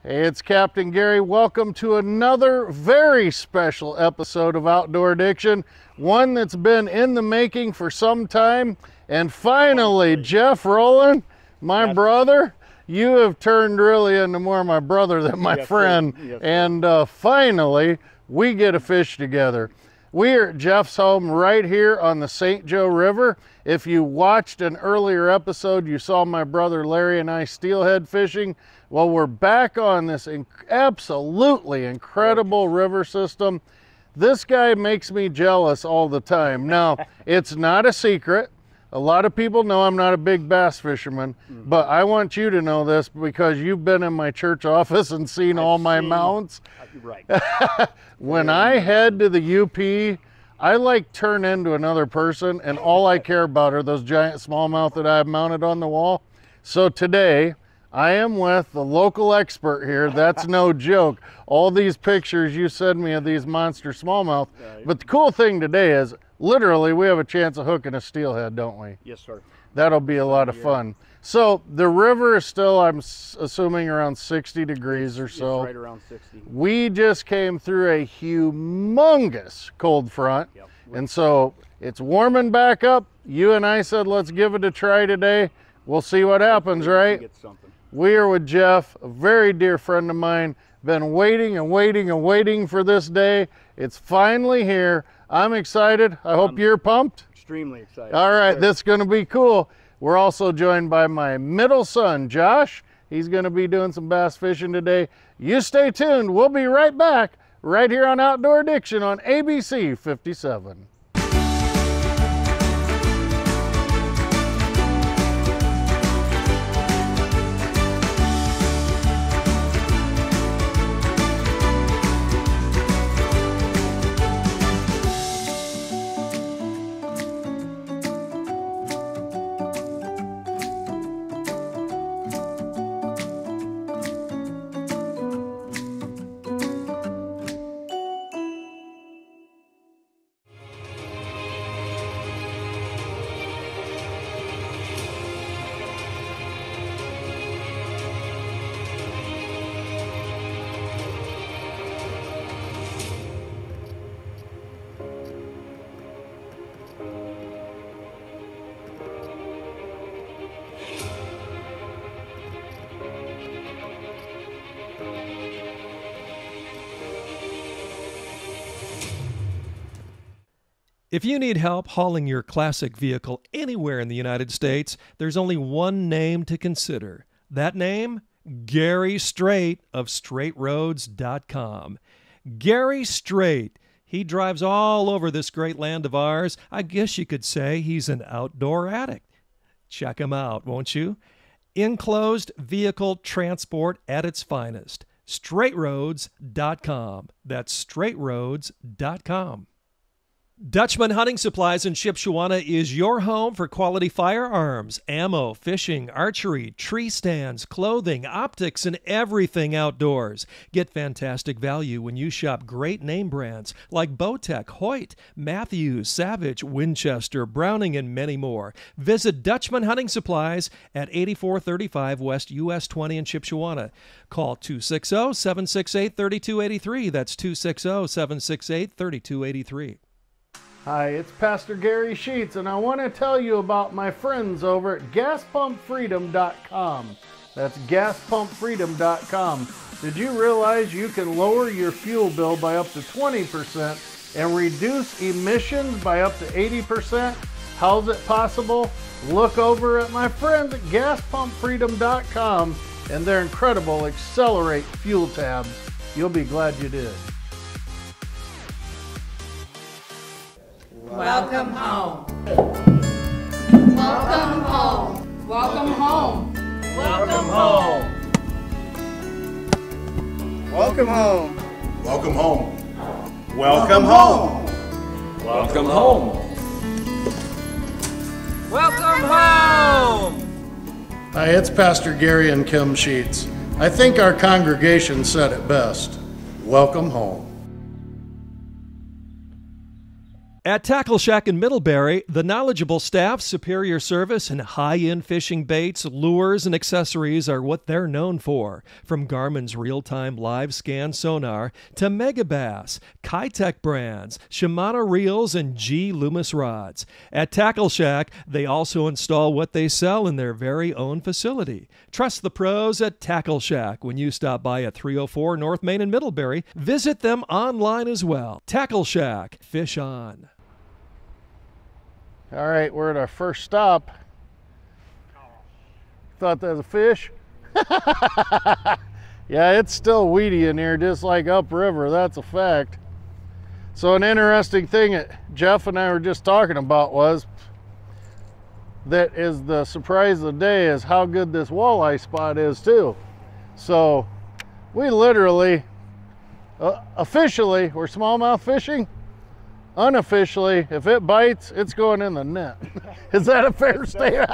Hey, it's Captain Gary. Welcome to another very special episode of Outdoor Addiction. One that's been in the making for some time. And finally, Jeff Rowland, my brother, you have turned really into more my brother than my friend. Yes, and finally, we get a fish together. We are at Jeff's home right here on the St. Joe River. If you watched an earlier episode, you saw my brother Larry and I steelhead fishing. Well, we're back on this absolutely incredible river system. This guy makes me jealous all the time. Now, it's not a secret. A lot of people know I'm not a big bass fisherman, but I want you to know this because you've been in my church office and seen all my mounts. Right. When I head to the UP, I like turn into another person, and all I care about are those giant smallmouth that I have mounted on the wall. So today, I am with the local expert here. That's no joke. All these pictures you send me of these monster smallmouth. Right. But the cool thing today is, literally, we have a chance of hooking a steelhead, don't we? Yes, sir. That'll be a lot of fun. So the river is still, I'm assuming, around 60 degrees or so. It's right around 60. We just came through a humongous cold front. Yep. And so it's warming back up. You and I said, let's give it a try today. We'll see what happens, right? Get something. We are with Jeff, a very dear friend of mine. Been waiting and waiting and waiting for this day. It's finally here. I'm excited. I hope you're pumped. Extremely excited. All right, this is going to be cool. We're also joined by my middle son, Josh. He's going to be doing some bass fishing today. You stay tuned. We'll be right back right here on Outdoor Addiction on ABC 57. If you need help hauling your classic vehicle anywhere in the United States, there's only one name to consider. That name? Gary Strait of StraightRoads.com. Gary Strait. He drives all over this great land of ours. I guess you could say he's an outdoor addict. Check him out, won't you? Enclosed vehicle transport at its finest. StraightRoads.com. That's StraightRoads.com. Dutchman Hunting Supplies in Shipshewana is your home for quality firearms, ammo, fishing, archery, tree stands, clothing, optics, and everything outdoors. Get fantastic value when you shop great name brands like Bowtech, Hoyt, Matthews, Savage, Winchester, Browning, and many more. Visit Dutchman Hunting Supplies at 8435 West US 20 in Shipshewana. Call 260-768-3283. That's 260-768-3283. Hi, it's Pastor Gary Sheets, and I want to tell you about my friends over at GasPumpFreedom.com. That's GasPumpFreedom.com. Did you realize you can lower your fuel bill by up to 20% and reduce emissions by up to 80%? How's it possible? Look over at my friends at GasPumpFreedom.com and their incredible Accelerate fuel tabs. You'll be glad you did. Welcome home. Welcome home. Welcome home. Welcome home. Welcome home. Welcome home. Welcome home. Welcome home. Welcome home. Hi, it's Pastor Gary and Kim Sheets. I think our congregation said it best. Welcome home. At Tackle Shack in Middlebury, the knowledgeable staff, superior service, and high-end fishing baits, lures, and accessories are what they're known for. From Garmin's real-time live scan sonar to Megabass, Kitech brands, Shimano reels, and G Loomis rods. At Tackle Shack, they also install what they sell in their very own facility. Trust the pros at Tackle Shack when you stop by at 304 North Main in Middlebury. Visit them online as well. Tackle Shack. Fish on. All right, we're at our first stop. Thought that was a fish? Yeah, it's still weedy in here, just like upriver, that's a fact. So an interesting thing that Jeff and I were just talking about was, that is the surprise of the day, is how good this walleye spot is too. So we literally, officially, we're smallmouth fishing. Unofficially, if it bites, it's going in the net. Is that a fair statement?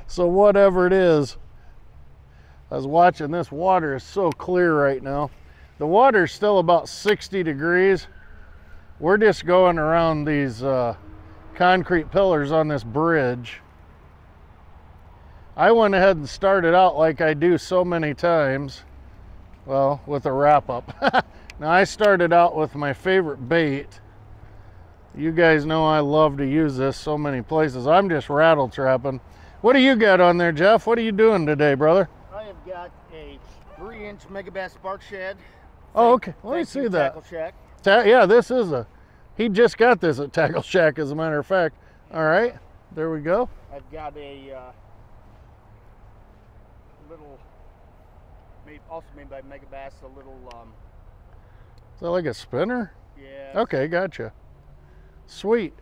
So whatever it is, I was watching, this water is so clear right now. The water is still about 60 degrees. We're just going around these concrete pillars on this bridge. I went ahead and started out like I do so many times, well, with a wrap up. Now I started out with my favorite bait. You guys know I love to use this so many places. I'm just rattle trapping. What do you got on there, Jeff? What are you doing today, brother? I have got a 3-inch Megabass spark shad. Oh, okay. Let me see that. Tackle Shack. Yeah, this is he just got this at Tackle Shack, as a matter of fact. All right, there we go. I've got a little, also made by Megabass, a little, Is that like a spinner? yeah. Okay, gotcha. Sweet.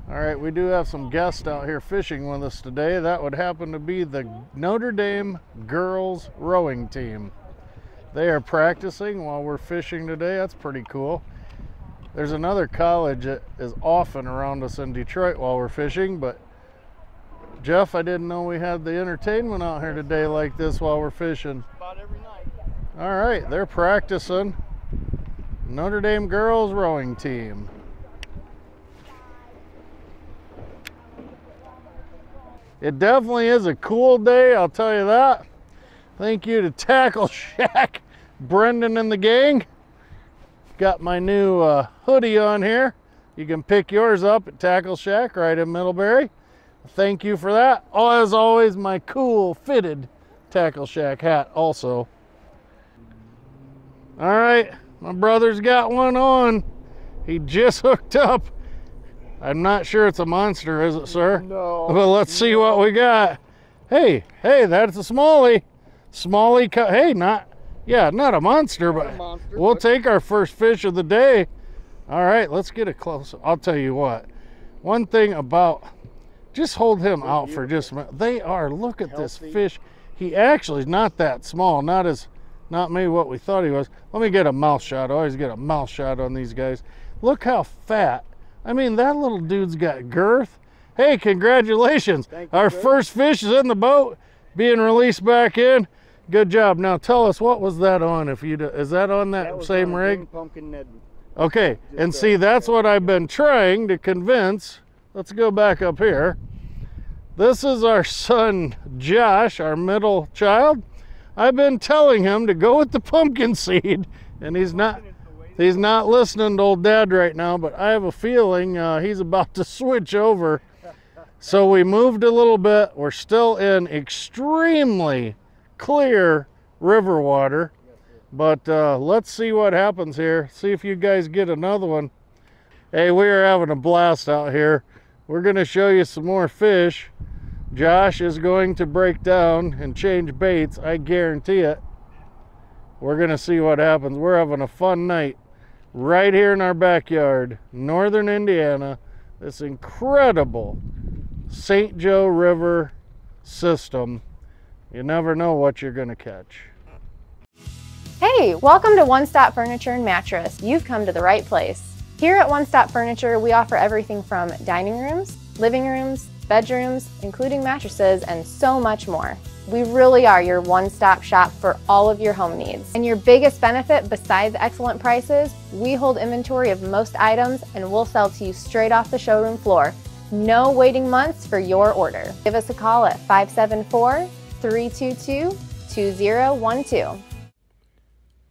All right, we do have some guests out here fishing with us today. That would happen to be the Notre Dame girls rowing team. They are practicing while we're fishing today. That's pretty cool. There's another college that is often around us in Detroit while we're fishing, but Jeff, I didn't know we had the entertainment out here today like this while we're fishing. About every night. All right, they're practicing. Notre Dame girls rowing team. It definitely is a cool day, I'll tell you that. Thank you to Tackle Shack, Brendan and the gang. Got my new hoodie on here. You can pick yours up at Tackle Shack right in Middlebury. Thank you for that. Oh, as always, my cool fitted Tackle Shack hat also. All right, my brother's got one on. He just hooked up. I'm not sure it's a monster, is it, sir? No. But let's see what we got. Hey, that's a smallie. Smallie, hey, not a monster, but we'll take our first fish of the day. All right, let's get it close. I'll tell you what. One thing about, just hold him out for just a minute. They are, look at this fish. He actually is not that small, not maybe what we thought he was. Let me get a mouth shot. I always get a mouth shot on these guys. Look how fat. I mean, that little dude's got girth. Hey, congratulations. Thank you, our sir. first fish is in the boat, being released back in. Good job. Now tell us, what was that on? Is that on that same on a rig? green pumpkin Ned. Okay, and see, that's what I've been trying to convince. Let's go back up here. This is our son, Josh, our middle child. I've been telling him to go with the pumpkin seed, and he's not listening to old dad right now, but I have a feeling he's about to switch over. So we moved a little bit. We're still in extremely clear river water, but let's see what happens here. See if you guys get another one. Hey, we are having a blast out here. We're going to show you some more fish. Josh is going to break down and change baits, I guarantee it. We're going to see what happens. We're having a fun night right here in our backyard, northern Indiana. This incredible St. Joe River system. You never know what you're going to catch. Hey, welcome to One Stop Furniture and Mattress. You've come to the right place. Here at One Stop Furniture, we offer everything from dining rooms, living rooms, bedrooms, including mattresses, and so much more. We really are your one-stop shop for all of your home needs. And your biggest benefit besides excellent prices, we hold inventory of most items and we'll sell to you straight off the showroom floor. No waiting months for your order. Give us a call at 574-322-2012.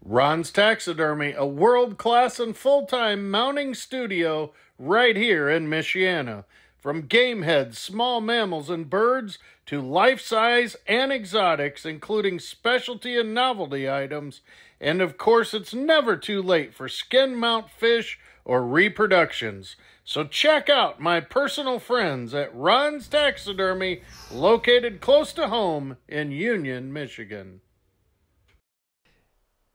Ron's Taxidermy, a world-class and full-time mounting studio right here in Michiana. From game heads, small mammals and birds, to life-size and exotics, including specialty and novelty items. And of course, it's never too late for skin mount fish or reproductions. So check out my personal friends at Ron's Taxidermy, located close to home in Union, Michigan.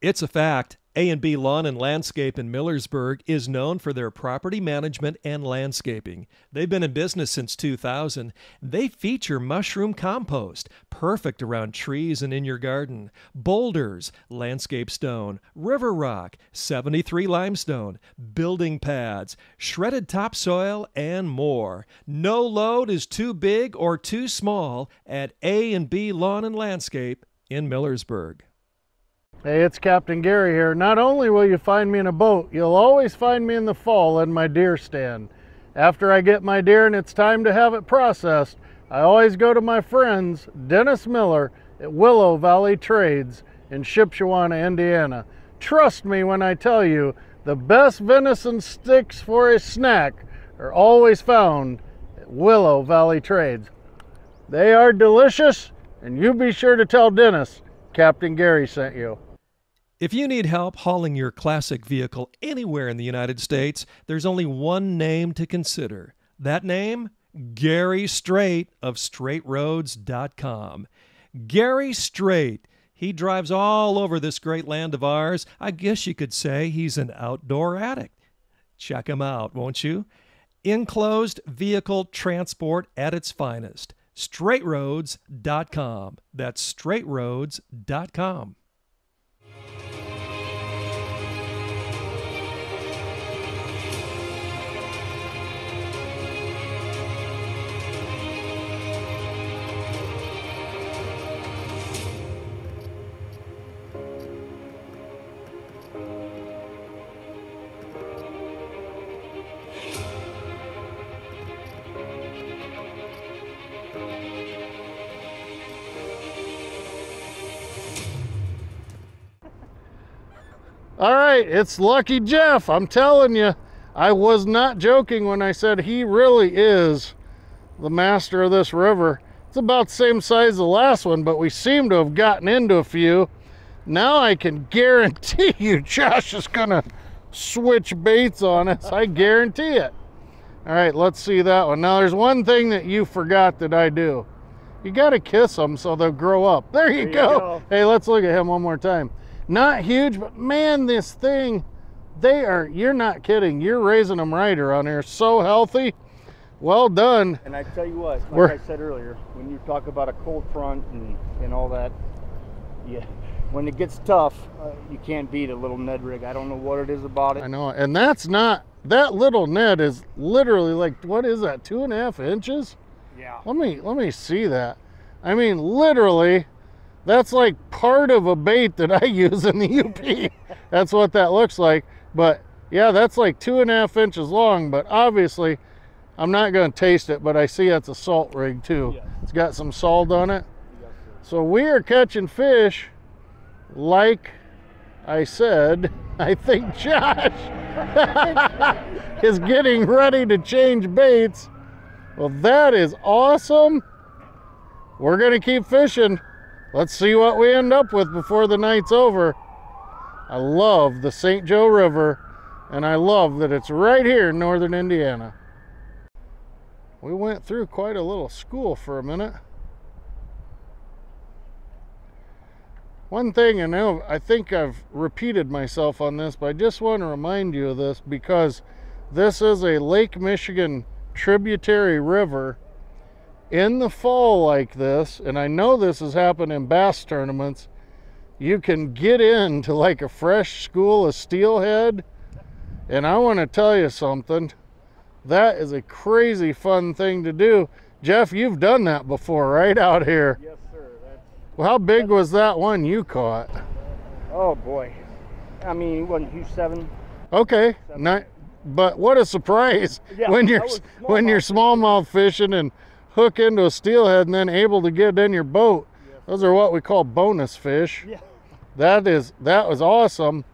It's a fact. A&B Lawn and Landscape in Millersburg is known for their property management and landscaping. They've been in business since 2000. They feature mushroom compost, perfect around trees and in your garden, boulders, landscape stone, river rock, 73 limestone, building pads, shredded topsoil, and more. No load is too big or too small at A&B Lawn and Landscape in Millersburg. Hey, it's Captain Gary here. Not only will you find me in a boat, you'll always find me in the fall in my deer stand. After I get my deer and it's time to have it processed, I always go to my friends, Dennis Miller at Willow Valley Trades in Shipshewana, Indiana. Trust me when I tell you, the best venison sticks for a snack are always found at Willow Valley Trades. They are delicious, and you be sure to tell Dennis Captain Gary sent you. If you need help hauling your classic vehicle anywhere in the United States, there's only one name to consider. That name? Gary Strait of StraightRoads.com. Gary Strait. He drives all over this great land of ours. I guess you could say he's an outdoor addict. Check him out, won't you? Enclosed vehicle transport at its finest. StraightRoads.com. That's StraightRoads.com. All right, it's Lucky Jeff. I'm telling you, I was not joking when I said he really is the master of this river. It's about the same size as the last one, but we seem to have gotten into a few. Now I can guarantee you Josh is gonna switch baits on us. I guarantee it. All right, let's see that one. Now there's one thing that you forgot that I do. You gotta kiss them so they'll grow up. There you go. Hey, let's look at him one more time. Not huge, but man, this thing, they are, you're not kidding. You're raising them right around here. So healthy. Well done. And I tell you what, like I said earlier, when you talk about a cold front and all that, yeah, when it gets tough, you can't beat a little Ned rig. I don't know what it is about it. I know, and that's not, that little Ned is literally like, what is that, 2.5 inches? Yeah. Let me see that. I mean, literally, that's like part of a bait that I use in the UP. That's what that looks like. But yeah, that's like 2.5 inches long, but obviously I'm not going to taste it, but I see that's a salt rig too. Yeah. It's got some salt on it. Yes, so we are catching fish like I said. I think Josh is getting ready to change baits. Well, that is awesome. We're going to keep fishing. Let's see what we end up with before the night's over. I love the St. Joe River, and I love that it's right here in northern Indiana. We went through quite a little school for a minute. One thing, and I think I've repeated myself on this, but I just want to remind you of this because this is a Lake Michigan tributary river. In the fall like this, and I know this has happened in bass tournaments, you can get into like a fresh school of steelhead, and I want to tell you something, that is a crazy fun thing to do. Jeff, you've done that before, right, out here? Yes, sir. Well, how big was that one you caught? Oh boy. I mean, it wasn't huge, 7. Okay, but what a surprise Yeah, when you're that was smallmouth fishing and hook into a steelhead and then able to get in your boat. Yes. Those are what we call bonus fish. Yeah. That was awesome,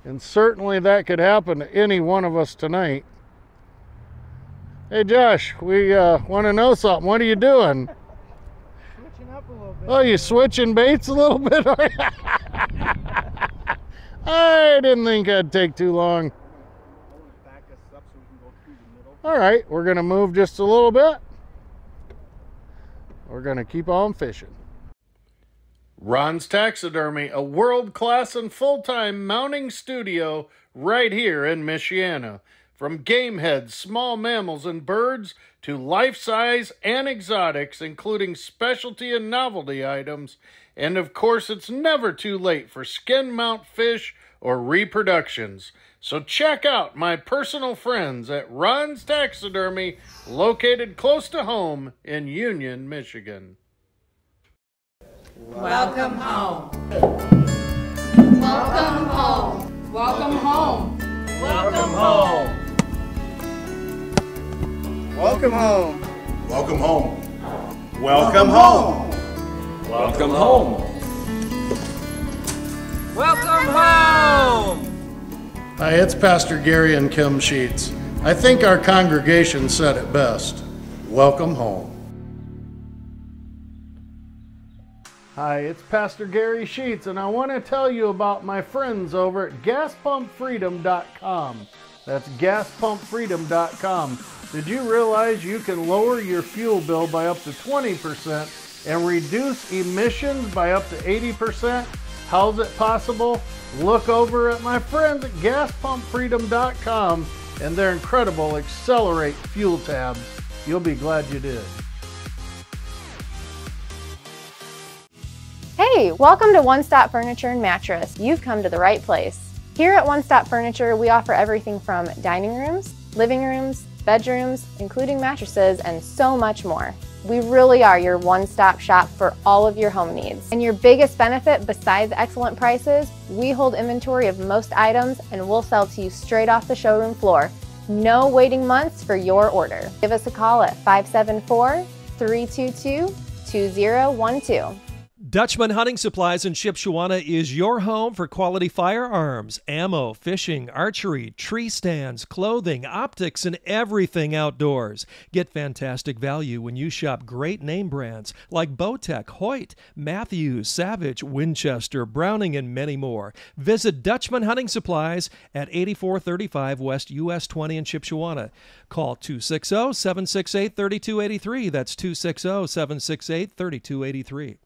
and certainly that could happen to any one of us tonight. Hey Josh, we want to know something. What are you doing? Switching up a little bit. Oh, you switching baits a little bit? I didn't think that'd take too long. Back us up so we can go through the middle. All right, we're gonna move just a little bit. We're gonna keep on fishing. Ron's Taxidermy, a world-class and full-time mounting studio right here in Michiana. From game heads, small mammals and birds, to life-size and exotics, including specialty and novelty items. And of course, it's never too late for skin mount fish or reproductions. So check out my personal friends at Ron's Taxidermy, located close to home in Union, Michigan. Welcome home. Welcome home. Welcome home. Welcome home. Welcome home. Welcome home. Welcome home. Welcome home. Welcome home. Hi, it's Pastor Gary and Kim Sheets. I think our congregation said it best. Welcome home. Hi, it's Pastor Gary Sheets, and I want to tell you about my friends over at GasPumpFreedom.com. That's GasPumpFreedom.com. Did you realize you can lower your fuel bill by up to 20% and reduce emissions by up to 80%? How's it possible? Look over at my friends at GasPumpFreedom.com and their incredible Accelerate fuel tabs. You'll be glad you did. Hey, welcome to One Stop Furniture and Mattress. You've come to the right place. Here at One Stop Furniture, we offer everything from dining rooms, living rooms, bedrooms, including mattresses, and so much more. We really are your one-stop shop for all of your home needs. And your biggest benefit, besides excellent prices, we hold inventory of most items and we'll sell to you straight off the showroom floor. No waiting months for your order. Give us a call at 574-322-2012. Dutchman Hunting Supplies in Shipshewana is your home for quality firearms, ammo, fishing, archery, tree stands, clothing, optics, and everything outdoors. Get fantastic value when you shop great name brands like Bowtech, Hoyt, Matthews, Savage, Winchester, Browning, and many more. Visit Dutchman Hunting Supplies at 8435 West US 20 in Shipshewana. Call 260-768-3283. That's 260-768-3283.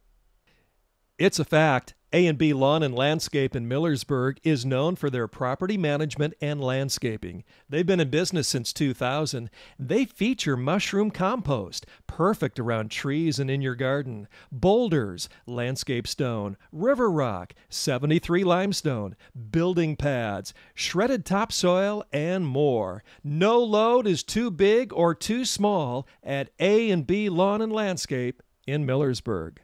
It's a fact. A&B Lawn and Landscape in Millersburg is known for their property management and landscaping. They've been in business since 2000. They feature mushroom compost, perfect around trees and in your garden, boulders, landscape stone, river rock, 73 limestone, building pads, shredded topsoil, and more. No load is too big or too small at A&B Lawn and Landscape in Millersburg.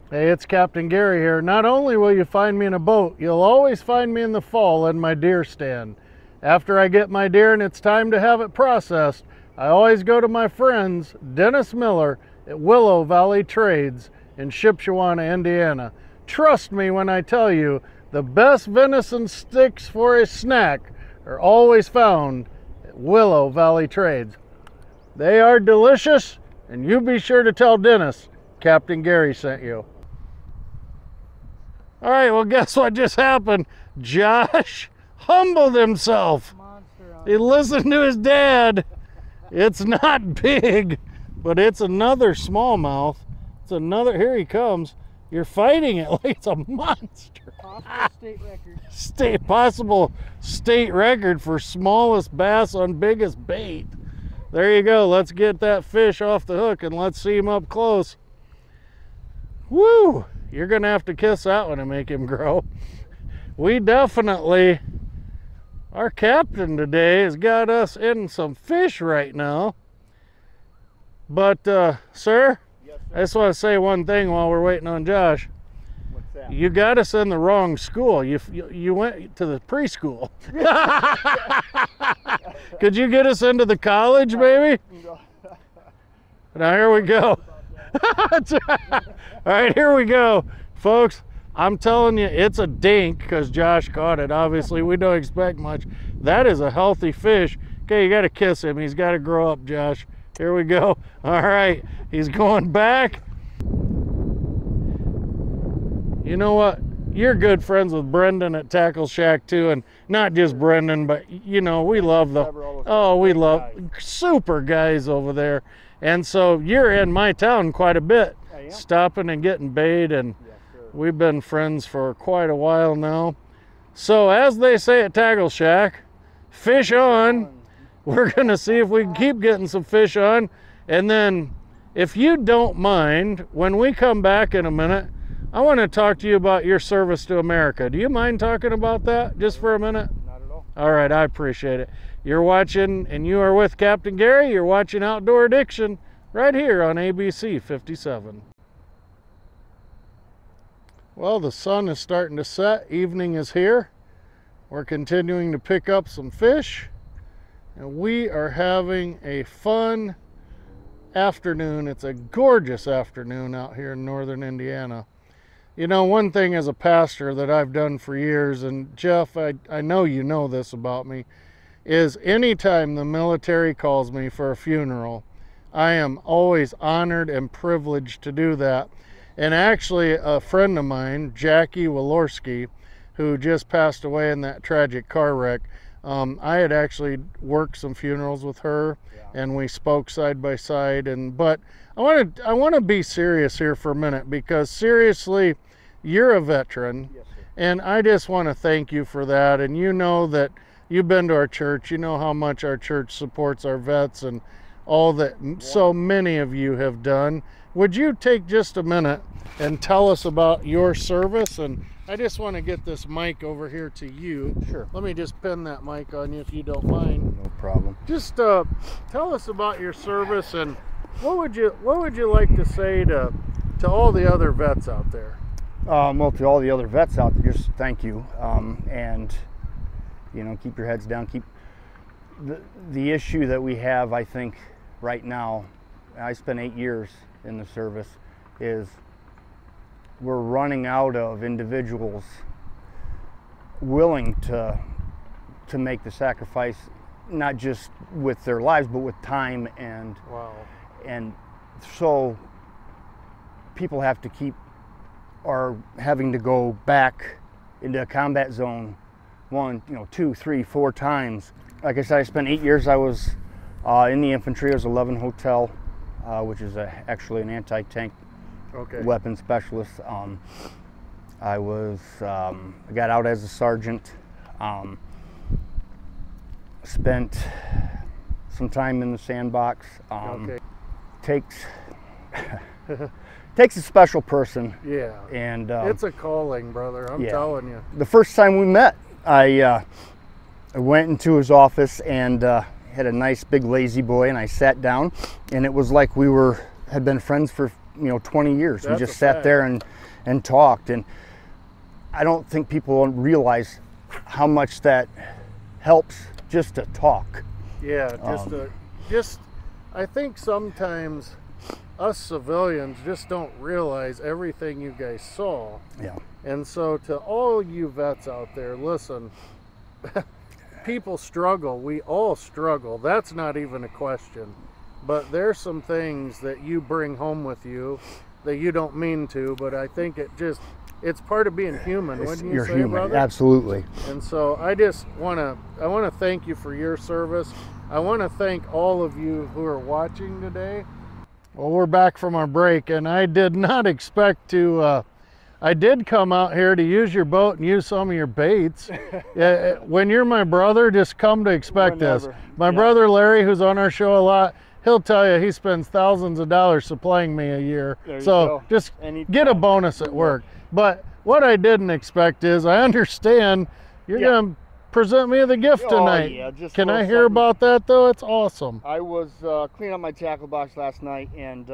Hey, it's Captain Gary here. Not only will you find me in a boat, you'll always find me in the fall in my deer stand. After I get my deer and it's time to have it processed, I always go to my friends, Dennis Miller at Willow Valley Trades in Shipshewana, Indiana. Trust me when I tell you, the best venison sticks for a snack are always found at Willow Valley Trades. They are delicious, and you be sure to tell Dennis Captain Gary sent you. All right, well, guess what just happened? Josh humbled himself. He listened to his dad. It's not big, but it's another smallmouth. It's another, here he comes. You're fighting it like it's a monster. Possible state record for smallest bass on biggest bait. There you go. Let's get that fish off the hook and let's see him up close. Woo! You're gonna have to kiss that one to make him grow. We definitely, our captain today has got us in some fish right now. But, sir, Yes, sir. I just want to say one thing while we're waiting on Josh. What's that? You got us in the wrong school. You went to the preschool. Could you get us into the college, baby? Now here we go. All right, here we go, folks. I'm telling you, it's a dink because Josh caught it. Obviously, we don't expect much. That is a healthy fish. Okay, you got to kiss him. He's got to grow up, Josh. Here we go. All right, he's going back. You know what? You're good friends with Brendan at Tackle Shack too, and not just Brendan, but you know, we love we love super guys over there. And so you're in my town quite a bit, stopping and getting bait, and we've been friends for quite a while now. So as they say at Tackle Shack, fish on. We're gonna see if we can keep getting some fish on, and then if you don't mind, when we come back in a minute, I want to talk to you about your service to America. Do you mind talking about that just for a minute? Not at all. All right, I appreciate it. You're watching, and you are with Captain Gary. You're watching Outdoor Addiction right here on ABC 57. Well, the sun is starting to set. Evening is here. We're continuing to pick up some fish, and we are having a fun afternoon. It's a gorgeous afternoon out here in northern Indiana. You know, one thing as a pastor that I've done for years, and Jeff, I know you know this about me, is anytime the military calls me for a funeral, I am always honored and privileged to do that. And actually, a friend of mine, Jackie Walorski, who just passed away in that tragic car wreck, I had actually worked some funerals with her, and we spoke side by side. But I want to be serious here for a minute, because seriously, you're a veteran, and I just want to thank you for that. And you know that you've been to our church. You know how much our church supports our vets and all that so many of you have done. Would you take just a minute and tell us about your service? And I just want to get this mic over here to you. Sure. Let me just pin that mic on you if you don't mind. No problem. Just tell us about your service, and what would you like to say to all the other vets out there? Well, to all the other vets out there, just thank you, and you know, keep your heads down. Keep the issue that we have, I think, right now. I spent 8 years in the service. Is we're running out of individuals willing to make the sacrifice, not just with their lives, but with time and so people have to are having to go back into a combat zone 1, 2, 3, 4 times. Like I said, I spent 8 years. I was in the infantry. I was 11 Hotel, which is actually an anti-tank weapons specialist. I got out as a sergeant. Spent some time in the sandbox. Takes a special person. Yeah. And it's a calling, brother. I'm telling you. The first time we met, I went into his office and had a nice big lazy boy, and I sat down, and it was like we had been friends for 20 years. We just sat there and talked, and I don't think people realize how much that helps just to talk. Yeah, I think sometimes us civilians just don't realize everything you guys saw. Yeah. And so to all you vets out there, listen, people struggle. We all struggle. That's not even a question. But there's some things that you bring home with you that you don't mean to, but I think it's part of being human, wouldn't you You're say, human, brother? absolutely. And so I just want to thank you for your service. I want to thank all of you who are watching today. Well, we're back from our break, and I did not expect to, I did come out here to use your boat and use some of your baits. When you're my brother, just come to expect this. My brother Larry, who's on our show a lot, he'll tell you he spends thousands of dollars supplying me a year. So just get a bonus at work. But what I didn't expect is, I understand you're going to present me the gift tonight. Can I hear about that, though? It's awesome. I was cleaning up my tackle box last night, and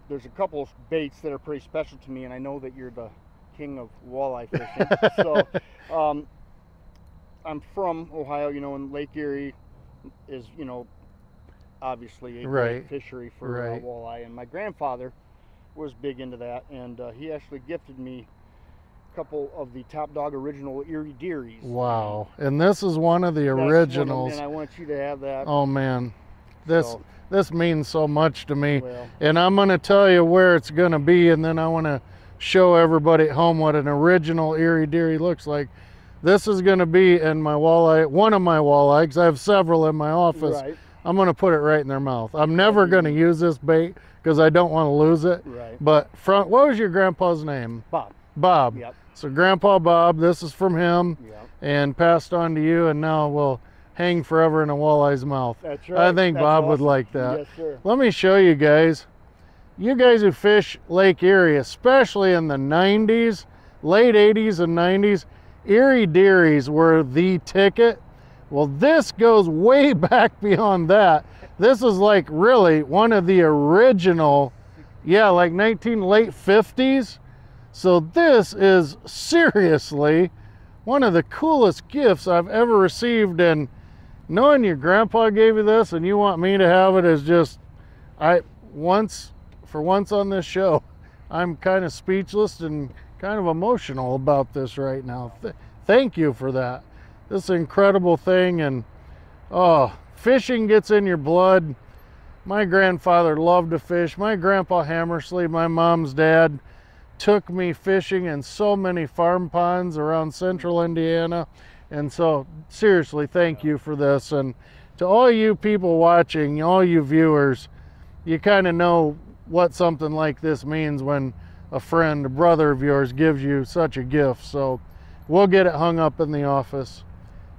there's a couple of baits that are pretty special to me, and I know that you're the king of walleye fishing. So I'm from Ohio, you know, and Lake Erie is, you know, obviously a great fishery for walleye, and my grandfather was big into that, and he actually gifted me a couple of the Top Dog original Erie Dearies. Wow. And this is one of the originals. And I want you to have that. Oh man, this means so much to me. Well, and I'm going to tell you where it's going to be, and then I want to show everybody at home what an original Erie Dearie looks like. This is going to be in my walleye, one of my walleye, because I have several in my office. Right. I'm going to put it right in their mouth. I'm never going to use this bait because I don't want to lose it. Right. But what was your grandpa's name? Bob. Bob. Yep. So Grandpa Bob, this is from him. Yep. And passed on to you, and now will hang forever in a walleye's mouth. That's right. I think Bob would like that. Yes, sir. Let me show you guys. You guys who fish Lake Erie, especially in the 90s, late 80s and 90s, Erie Dearies were the ticket. Well, this goes way back beyond that. This is like really one of the original, yeah, like late 50s. So this is seriously one of the coolest gifts I've ever received, and knowing your grandpa gave you this and you want me to have it is just, for once on this show, I'm kind of speechless and kind of emotional about this right now. Thank you for that. This is an incredible thing, and oh, fishing gets in your blood. My grandfather loved to fish. My grandpa Hammersley, my mom's dad, took me fishing in so many farm ponds around central Indiana. And so seriously, thank you for this. And to all you people watching, all you viewers, you kind of know what something like this means when a friend, a brother of yours gives you such a gift. So we'll get it hung up in the office.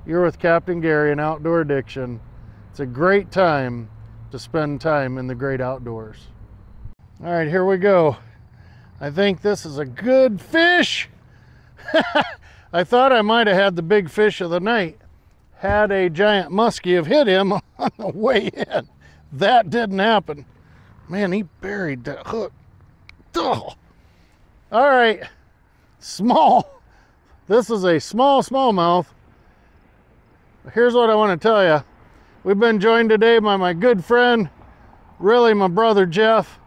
You're with Captain Gary and Outdoor Addiction. It's a great time to spend time in the great outdoors. All right, here we go. I think this is a good fish. I thought I might have had the big fish of the night. Had a giant muskie have hit him on the way in. That didn't happen. Man, he buried that hook. Oh. All right, small. This is a smallmouth. Here's what I want to tell you. We've been joined today by my good friend, really my brother Jeff.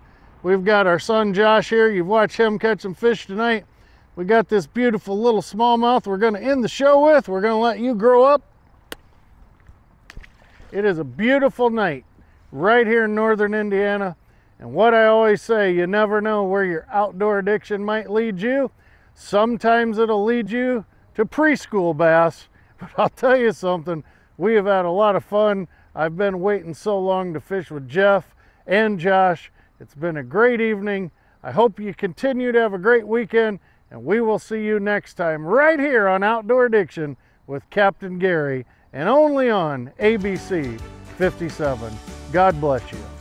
We've got our son Josh here. You've watched him catch some fish tonight. We got this beautiful little smallmouth we're going to end the show with. We're going to let you grow up. It is a beautiful night right here in northern Indiana. And what I always say, you never know where your outdoor addiction might lead you. Sometimes it'll lead you to preschool bass. But I'll tell you something, we have had a lot of fun. I've been waiting so long to fish with Jeff and Josh. It's been a great evening. I hope you continue to have a great weekend, and we will see you next time right here on Outdoor Addiction with Captain Gary, and only on ABC 57. God bless you.